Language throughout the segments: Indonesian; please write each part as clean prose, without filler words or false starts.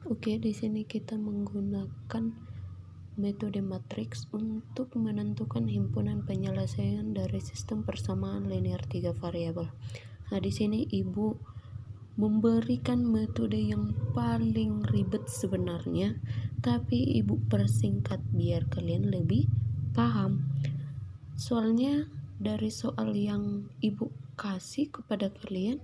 Oke, di sini kita menggunakan metode matriks untuk menentukan himpunan penyelesaian dari sistem persamaan linear 3 variabel. Nah, di sini Ibu memberikan metode yang paling ribet sebenarnya, tapi Ibu persingkat biar kalian lebih paham. Soalnya dari soal yang Ibu kasih kepada kalian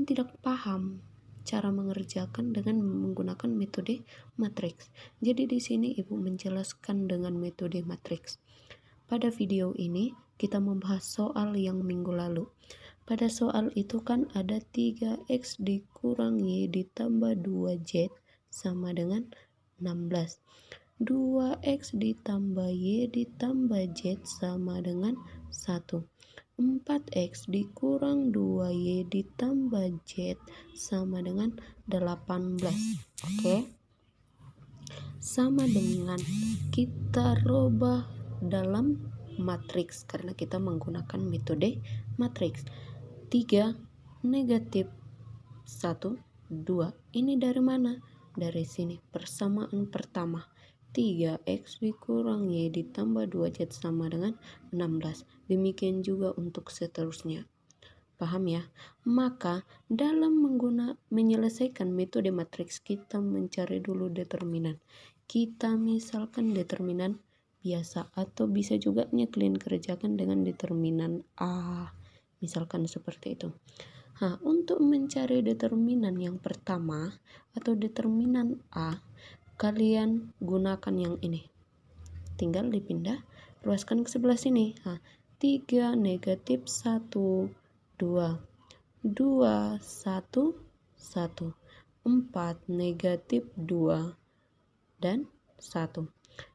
tidak paham cara mengerjakan dengan menggunakan metode matriks. Jadi di sini Ibu menjelaskan dengan metode matriks. Pada video ini kita membahas soal yang minggu lalu. Pada soal itu kan ada 3x dikurang y ditambah 2z sama dengan 16. 2x ditambah y ditambah z sama dengan 1. 4x dikurang 2y ditambah z sama dengan 18. Oke. Sama dengan kita rubah dalam matriks karena kita menggunakan metode matriks. 3 negatif 1 2. Ini dari mana? Dari sini persamaan pertama. 3x dikurang y ditambah 2z sama dengan 16. Demikian juga untuk seterusnya. Paham ya? Maka dalam menyelesaikan metode matriks kita mencari dulu determinan. Kita misalkan determinan biasa atau bisa juga kalian kerjakan dengan determinan A. Misalkan seperti itu. Nah, untuk mencari determinan yang pertama atau determinan A, kalian gunakan yang ini. Tinggal dipindah, ruaskan ke sebelah sini. Nah, 3 negatif 1, 2. 2, 1, 1. 4 negatif 2 dan 1.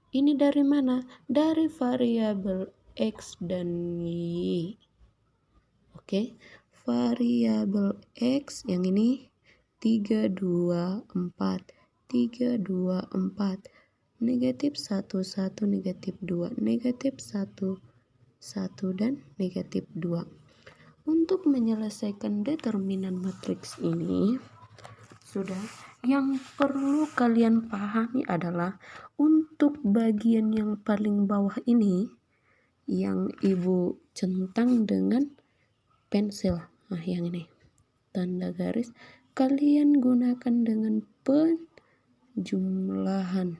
Ini dari mana? Dari variabel X dan Y. Oke, variabel X yang ini 3, 2, 4. 3, 2, 4. Negatif 1, 1, negatif 2. Negatif 1, 1 dan negatif 2. Untuk menyelesaikan determinan matriks ini, yang perlu kalian pahami adalah untuk bagian yang paling bawah ini yang Ibu centang dengan pensil. Nah, yang ini tanda garis kalian gunakan dengan penjumlahan,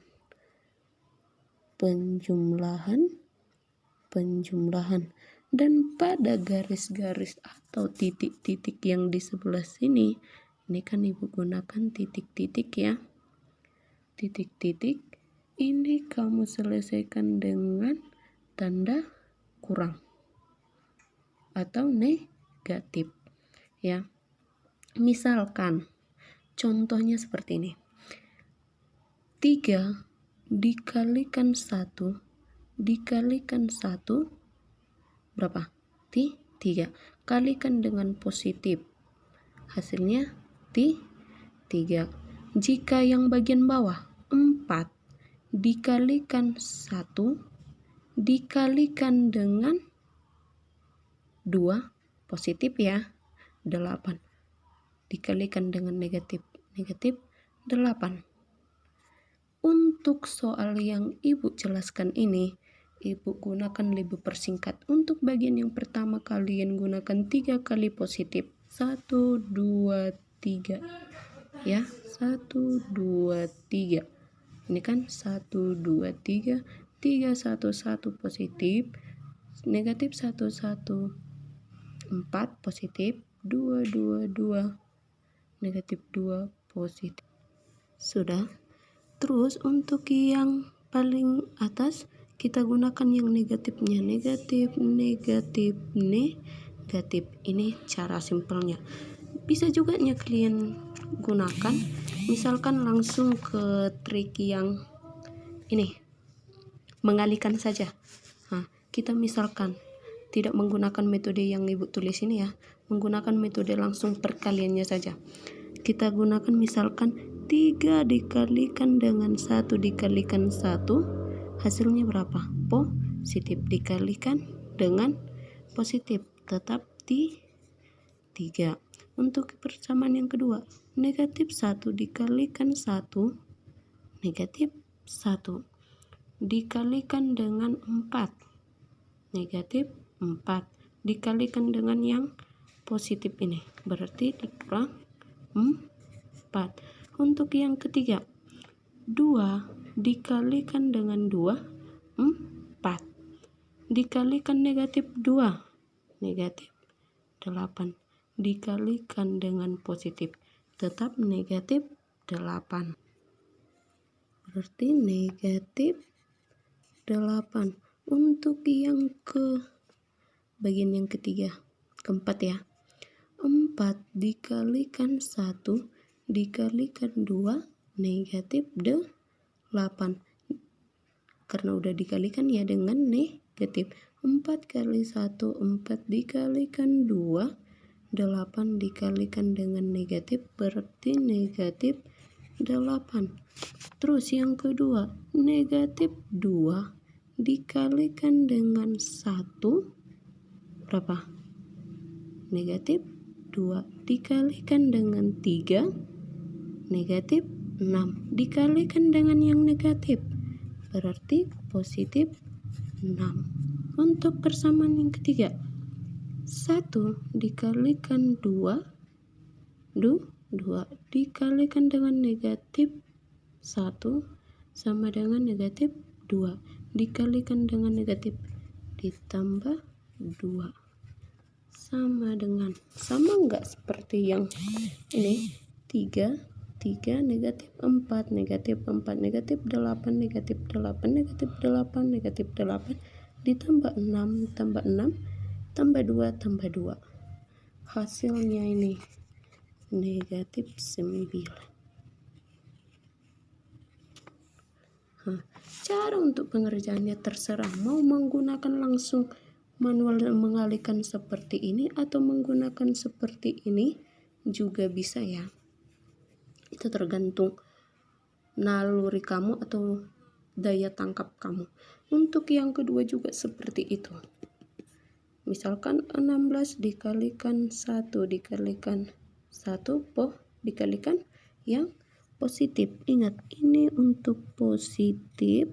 dan pada garis-garis atau titik-titik yang di sebelah sini ini kan Ibu gunakan titik-titik ya. Titik-titik ini kamu selesaikan dengan tanda kurang atau negatif ya. Misalkan contohnya seperti ini. 3 dikalikan 1 dikalikan 1 berapa? 3. Kalikan dengan positif. Hasilnya 3. Jika yang bagian bawah 4 dikalikan 1 dikalikan dengan 2 positif ya, 8. Dikalikan dengan negatif 8. Untuk soal yang Ibu jelaskan ini, Ibu gunakan lebih persingkat. Untuk bagian yang pertama kalian gunakan 3 kali positif. 1, 2, 3. Ya, 1, 2, 3. Ini kan 1, 2, 3. 3, 1, 1 positif. Negatif 1, 1. 4 positif. 2, 2, 2. Negatif 2 positif. Sudah. Terus untuk yang paling atas kita gunakan yang negatifnya. Negatif. Ini cara simpelnya. Bisa juga kalian gunakan. Misalkan langsung ke trik yang ini. Mengalihkan saja. Nah, kita misalkan tidak menggunakan metode yang Ibu tulis ini ya. Menggunakan metode langsung perkaliannya saja. Kita gunakan misalkan 3 dikalikan dengan 1 dikalikan 1 hasilnya berapa? Positif. Dikalikan dengan positif tetap 3. Untuk persamaan yang kedua Negatif 1 dikalikan 1, negatif 1. Dikalikan dengan 4, negatif 4. Dikalikan dengan yang positif ini, berarti dikurang 4. Untuk yang ketiga, 2 dikalikan dengan 2, 4. Dikalikan negatif 2, negatif 8. Dikalikan dengan positif, tetap negatif 8. Berarti negatif 8. Untuk yang bagian yang ketiga, keempat ya. 4 dikalikan 1 dikalikan 2, negatif 8. Karena udah dikalikan ya dengan negatif. 4 kali 1, 4 dikalikan 2, 8 dikalikan dengan negatif, berarti negatif 8. Terus yang kedua, negatif 2 dikalikan dengan 1, berapa? Negatif 2 dikalikan dengan 3, negatif 6. Dikalikan dengan yang negatif, berarti positif 6. Untuk persamaan yang ketiga, 1 dikalikan 2, 2 dikalikan dengan negatif 1 sama dengan negatif 2. Dikalikan dengan negatif ditambah 2 sama dengan, sama enggak seperti yang ini? 3 negatif 4 negatif 8 negatif 8 negatif 8 negatif 8 ditambah 6 tambah 6 tambah 2 tambah 2, hasilnya ini negatif 9. Cara untuk pengerjaannya terserah, mau menggunakan langsung manual dan mengalihkan seperti ini atau menggunakan seperti ini juga bisa ya. Itu tergantung naluri kamu atau daya tangkap kamu. Untuk yang kedua juga seperti itu. Misalkan 16 dikalikan 1 dikalikan 1 dikalikan yang positif. Ingat, ini untuk positif,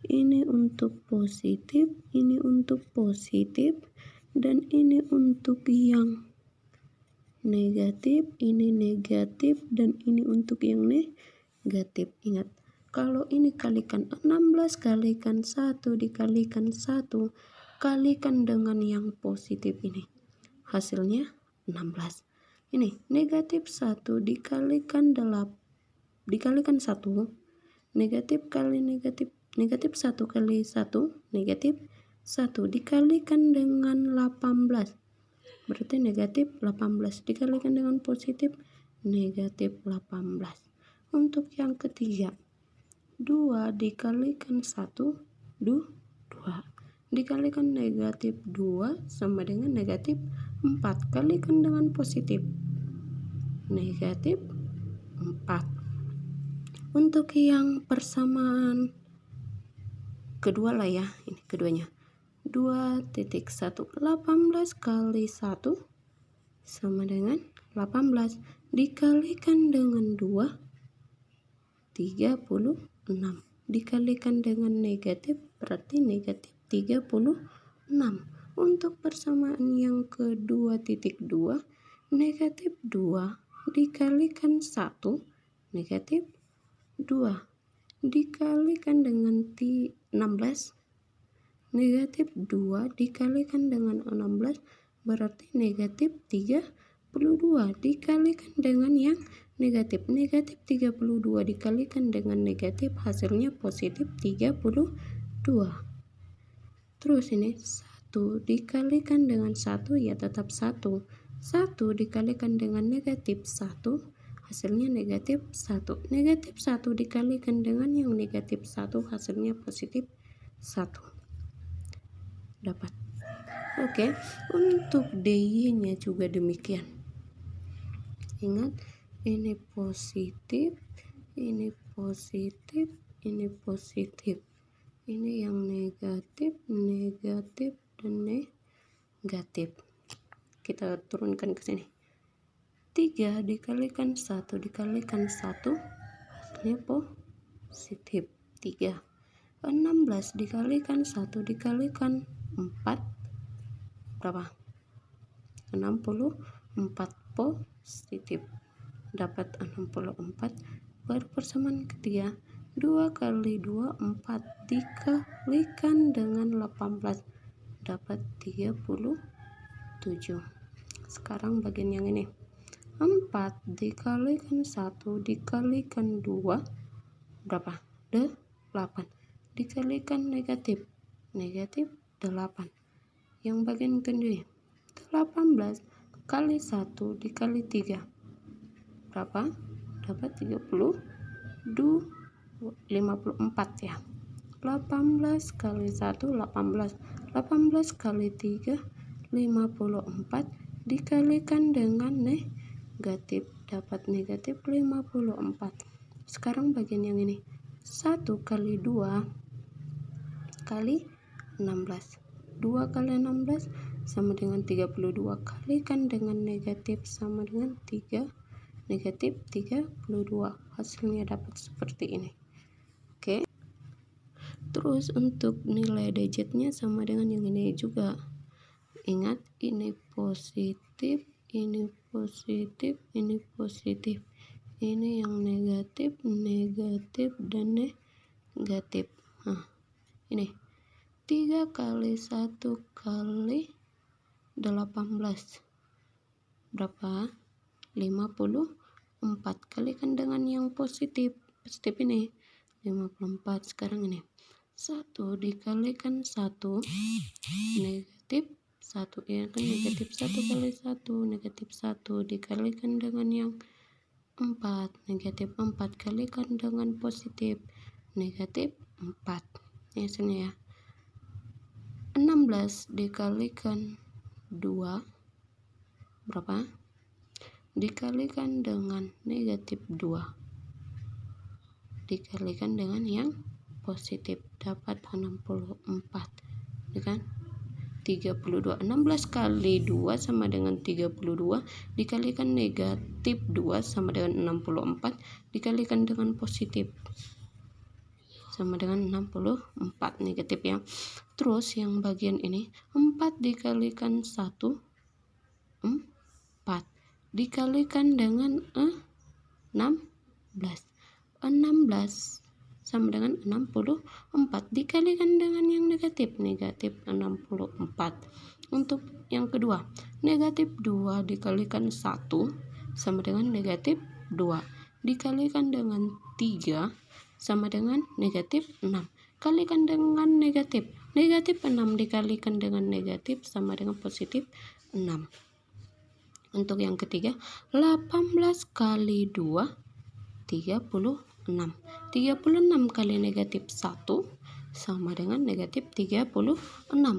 ini untuk positif, ini untuk positif, dan ini untuk yang negatif, ini negatif, dan ini untuk yang negatif. Ingat, kalau ini kalikan 16 kalikan 1 dikalikan 1 kalikan dengan yang positif ini, hasilnya 16. Ini negatif 1 dikalikan 8 dikalikan 1, negatif kali negatif, negatif 1 kali 1 negatif 1 dikalikan dengan 18, berarti negatif 18 dikalikan dengan positif negatif 18. Untuk yang ketiga, 2 dikalikan 1 2 dikalikan negatif 2 sama dengan negatif 4, kalikan dengan positif negatif 4. Untuk yang persamaan kedua lah ya, ini keduanya, 2.1 18 kali 1 sama dengan 18 dikalikan dengan 2 36 dikalikan dengan negatif, berarti negatif 36. Untuk persamaan yang kedua titik 2, negatif 2 dikalikan 1 negatif 2 dikalikan dengan 16, negatif 2 dikalikan dengan 16 berarti negatif 32 dikalikan dengan yang negatif, negatif 32 dikalikan dengan negatif, hasilnya positif 32. Terus ini 1 dikalikan dengan 1 ya tetap 1 dikalikan dengan negatif 1, hasilnya negatif 1. Negatif 1 dikalikan dengan yang negatif 1, hasilnya positif 1. Dapat. Oke, untuk DY-nya juga demikian. Ingat, ini positif, ini positif, ini positif. Ini yang negatif, dan negatif. Kita turunkan ke sini. 3 dikalikan 1 dikalikan 1 hasilnya positif 3. 16 dikalikan 1 dikalikan 4 berapa? 64 positif, dapat 64. Persamaan ketiga, 2 kali 2 4 dikalikan dengan 18 dapat 37. Sekarang bagian yang ini, 4 dikalikan 1 dikalikan 2 berapa? 8 dikalikan negatif 8. Yang bagian kedua, 18 kali 1 dikali 3 berapa? Dapat 54 ya. 18 kali 1 18 kali 3 54 dikalikan dengan negatif dapat negatif 54. Sekarang bagian yang ini, 1 kali 2 kali 16 2 kali 16 sama dengan 32, kalikan dengan negatif sama dengan 3 negatif 32, hasilnya dapat seperti ini. Oke, terus untuk nilai digitnya sama dengan yang ini juga. Ingat, ini positif, ini positif, ini positif, ini yang negatif, negatif, dan negatif. Nah, ini 3 kali 1 kali 18 berapa? 54, kalikan dengan yang positif ini 54. Sekarang ini 1 dikalikan 1 negatif 1 ya kan, negatif 1 kali 1 negatif 1 dikalikan dengan yang 4 negatif 4 kalikan dengan positif negatif 4 ya hasilnya ya. 16 dikalikan 2 berapa? Dikalikan dengan negatif 2 dikalikan dengan yang positif dapat 64 ya kan, 32. 16 kali 2 sama dengan 32 dikalikan negatif 2 sama dengan 64 dikalikan dengan positif sama dengan 64 negatif ya. Terus yang bagian ini 4 dikalikan 1 4 dikalikan dengan 16 sama dengan 64 dikalikan dengan yang negatif 64. Untuk yang kedua, negatif 2 dikalikan 1 sama dengan negatif 2 dikalikan dengan 3 sama dengan negatif 6, kalikan dengan negatif 6 dikalikan dengan negatif sama dengan positif 6. Untuk yang ketiga, 18 kali 2 36 kali negatif 1 sama dengan negatif 36.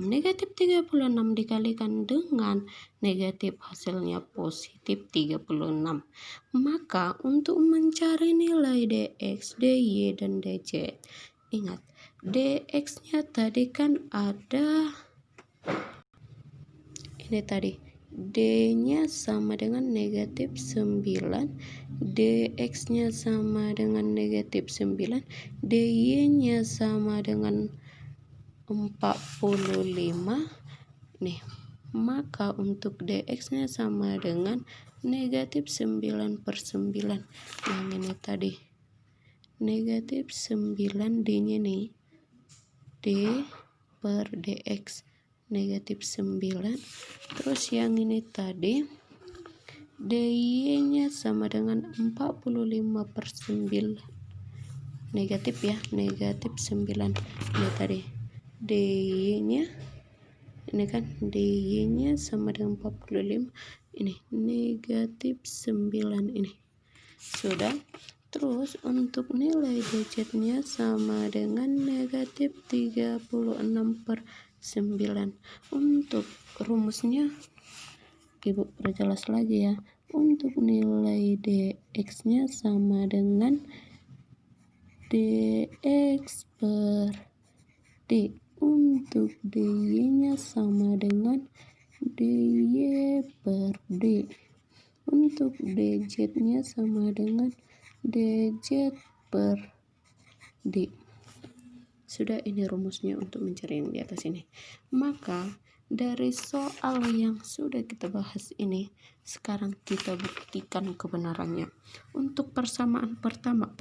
Negatif 36 dikalikan dengan negatif hasilnya positif 36. Maka untuk mencari nilai dx, dy, dan dz, ingat dx nya tadi kan ada ini tadi, D nya sama dengan negatif 9, dx nya sama dengan negatif 9, dy nya sama dengan 45 nih. Maka untuk dx nya sama dengan negatif 9/9 yang ini tadi, negatif 9 d nya nih, d per dx negatif 9. Terus yang ini tadi dy nya sama dengan 45/9 negatif ya, negatif 9 ini tadi dy nya ini kan, dy nya sama dengan 45 ini negatif 9 ini sudah. Terus untuk nilai dz nya sama dengan negatif 36/9. Untuk rumusnya Ibu perjelas lagi ya. Untuk nilai dx nya sama dengan dx per d. Untuk dy nya sama dengan dy per d. untuk dz-nya sama dengan dz per d. Sudah, ini rumusnya untuk mencari yang di atas ini. Maka dari soal yang sudah kita bahas ini, sekarang kita buktikan kebenarannya. Untuk persamaan pertama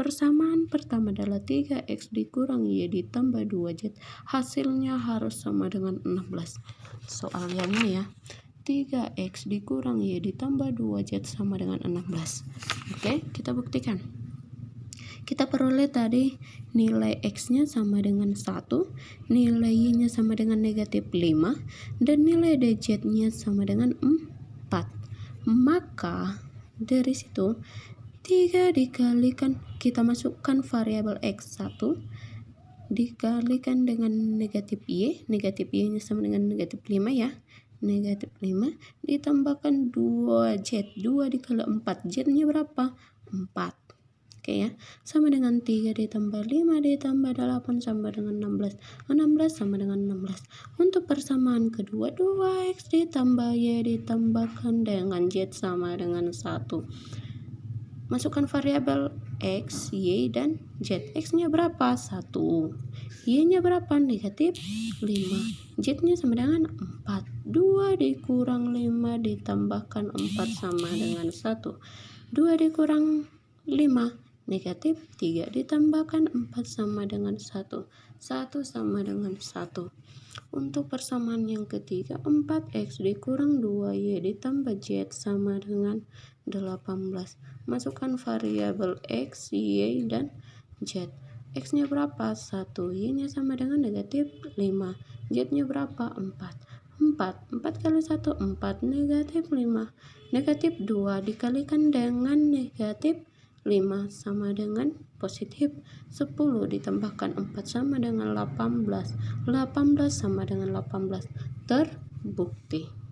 adalah 3x dikurang y ditambah 2z. Hasilnya harus sama dengan 16. Soal yang ini ya. 3x dikurang y ditambah 2z sama dengan 16. Oke, kita buktikan. Kita peroleh tadi nilai x-nya sama dengan 1, nilai y-nya sama dengan negatif 5, dan nilai dz-nya sama dengan 4. Maka dari situ 3 dikalikan, kita masukkan variabel x1 dikalikan dengan negatif y-nya sama dengan negatif 5 ya. Negatif 5 ditambahkan 2z, 2 dikali 4, z-nya berapa? 4. Oke ya, sama dengan 3 ditambah 5 ditambah 8 sama dengan 16. 16 sama dengan 16. Untuk persamaan kedua, 2x ditambah y ditambahkan dengan z sama dengan 1. Masukkan variabel x, y, dan z. X-nya berapa? 1. Y-nya berapa? Negatif 5. Z-nya sama dengan 4. 2 dikurang 5 ditambahkan 4 sama dengan 1. 2 dikurang 5. Negatif 3 ditambahkan 4 sama dengan 1. 1 sama dengan 1. Untuk persamaan yang ketiga, 4x dikurang 2y ditambah z sama dengan 18. Masukkan variabel x, y, dan z. X-nya berapa? 1. Y-nya sama dengan negatif 5. Z-nya berapa? 4. 4 kali 1, 4. Negatif 5. Negatif 2 dikalikan dengan negatif 5 sama dengan positif 10 ditambahkan 4 sama dengan 18. 18 sama dengan 18. Terbukti.